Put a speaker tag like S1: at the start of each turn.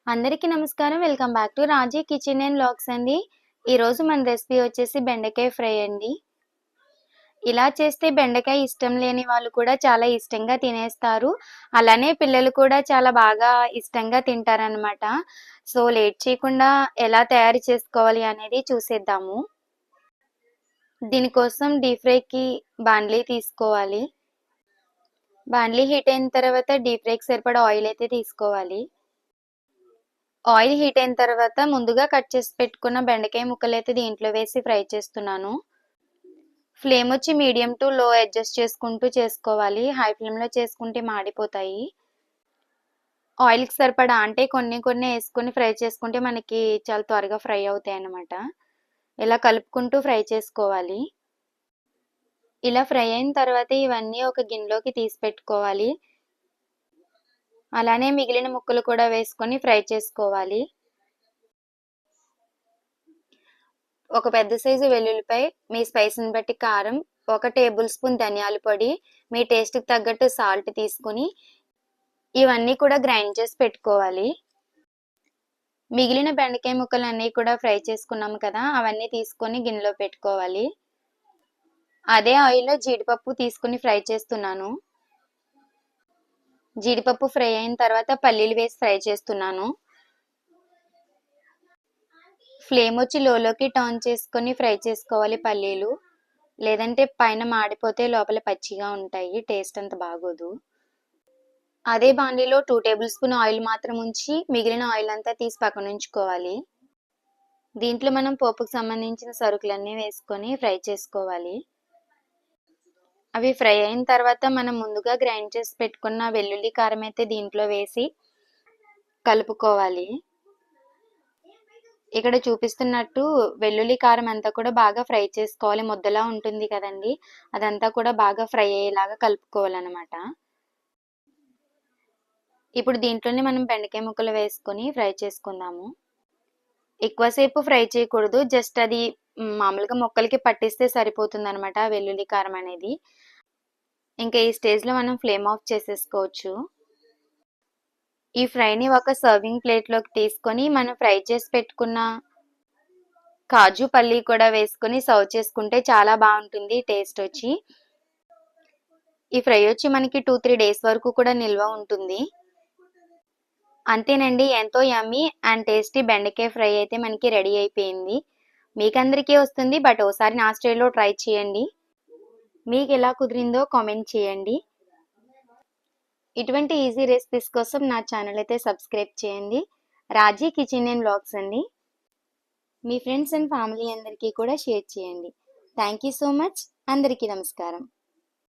S1: అందరికీ నమస్కారం. Welcome back to Raji kitchen and vlogs అండి. ఈరోజు మన రెసిపీ వచ్చేసి బెండకాయ ఫ్రై అండి. ఇలా చేస్తే బెండకాయ ఇష్టం లేని వాళ్ళు కూడా చాలా ఇష్టంగా తినేస్తారు. అలానే పిల్లలు కూడా చాలా బాగా ఇష్టంగా తింటారనమాట. సో లేట్ చేయకుండా ఎలా తయారు చేసుకోవాలి అనేది చూసేద్దాము. దీనికోసం డీప్ ఫ్రైకి బాండ్లీ తీసుకోవాలి. బాండ్లీ హీట్ అయిన తర్వాత డీప్ ఫ్రైకి సరిపడా ఆయిల్ అయితే తీసుకోవాలి. ఆయిల్ హీట్ అయిన తర్వాత ముందుగా కట్ చేసి పెట్టుకున్న బెండకాయ ముక్కలైతే దీంట్లో వేసి ఫ్రై చేస్తున్నాను. ఫ్లేమ్ వచ్చి మీడియం టు లో అడ్జస్ట్ చేసుకుంటూ చేసుకోవాలి. హై ఫ్లేమ్లో చేసుకుంటే మాడిపోతాయి. ఆయిల్కి సరిపడా అంటే కొన్ని వేసుకొని ఫ్రై చేసుకుంటే మనకి చాలా త్వరగా ఫ్రై అవుతాయి అన్నమాట. ఇలా కలుపుకుంటూ ఫ్రై చేసుకోవాలి. ఇలా ఫ్రై అయిన తర్వాత ఇవన్నీ ఒక గిన్నెలోకి తీసి పెట్టుకోవాలి. అలానే మిగిలిన ముక్కలు కూడా వేసుకొని ఫ్రై చేసుకోవాలి. ఒక పెద్ద సైజు వెల్లుల్లిపాయ, మీ స్పైస్ని బట్టి కారం, 1 టేబుల్ స్పూన్ ధనియాల పొడి, మీ టేస్ట్కి తగ్గట్టు సాల్ట్ తీసుకుని ఇవన్నీ కూడా గ్రైండ్ చేసి పెట్టుకోవాలి. మిగిలిన బెండకాయ ముక్కలన్నీ కూడా ఫ్రై చేసుకున్నాము కదా, అవన్నీ తీసుకొని గిన్నెలో పెట్టుకోవాలి. అదే ఆయిల్లో జీడిపప్పు తీసుకుని ఫ్రై చేస్తున్నాను. జీడిపప్పు ఫ్రై అయిన తర్వాత పల్లీలు వేసి ఫ్రై చేస్తున్నాను. ఫ్లేమ్ వచ్చి లోలోకి టర్న్ చేసుకొని ఫ్రై చేసుకోవాలి పల్లీలు. లేదంటే పైన మాడిపోతే లోపల పచ్చిగా ఉంటాయి, టేస్ట్ అంత బాగోదు. అదే బాండీలో 2 టేబుల్ స్పూన్ ఆయిల్ మాత్రం ఉంచి మిగిలిన ఆయిల్ అంతా తీసి పక్కన ఉంచుకోవాలి. దీంట్లో మనం పోపుకు సంబంధించిన సరుకులన్నీ వేసుకొని ఫ్రై చేసుకోవాలి. అవి ఫ్రై అయిన తర్వాత మనం ముందుగా గ్రైండ్ చేసి పెట్టుకున్న వెల్లుల్లి కారం అయితే దీంట్లో వేసి కలుపుకోవాలి. ఇక్కడ చూపిస్తున్నట్టు వెల్లుల్లి కారం అంతా కూడా బాగా ఫ్రై చేసుకోవాలి. ముద్దలా ఉంటుంది కదండి, అదంతా కూడా బాగా ఫ్రై అయ్యేలాగా కలుపుకోవాలన్నమాట. ఇప్పుడు దీంట్లోనే మనం బెండకాయ ముక్కలు వేసుకొని ఫ్రై చేసుకుందాము. ఎక్కువసేపు ఫ్రై చేయకూడదు, జస్ట్ అది మామూలుగా ముక్కలకి పట్టిస్తే సరిపోతుంది అనమాట వెల్లుల్లి కారం అనేది. ఇంకా ఈ స్టేజ్లో మనం ఫ్లేమ్ ఆఫ్ చేసేసుకోవచ్చు. ఈ ఫ్రైని ఒక సర్వింగ్ ప్లేట్లోకి తీసుకొని మనం ఫ్రై చేసి పెట్టుకున్న కాజు పల్లి కూడా వేసుకొని సర్వ్ చేసుకుంటే చాలా బాగుంటుంది టేస్ట్ వచ్చి. ఈ ఫ్రై వచ్చి మనకి 2-3 డేస్ వరకు కూడా నిల్వ ఉంటుంది. అంతేనండి, ఎంతో యమ్మీ అండ్ టేస్టీ బెండకాయ ఫ్రై అయితే మనకి రెడీ అయిపోయింది. మీకందరికీ వస్తుంది, బట్ ఒకసారి నా స్టైల్లో ట్రై చేయండి. మీకు ఎలా కుదిరిందో కామెంట్ చేయండి. ఇటువంటి ఈజీ రెసిపీస్ కోసం నా ఛానల్ అయితే సబ్స్క్రైబ్ చేయండి. రాజీ కిచెన్ అండ్ వ్లాగ్స్ అండి. మీ ఫ్రెండ్స్ అండ్ ఫ్యామిలీ అందరికీ కూడా షేర్ చేయండి. Thank you so much. అందరికీ నమస్కారం.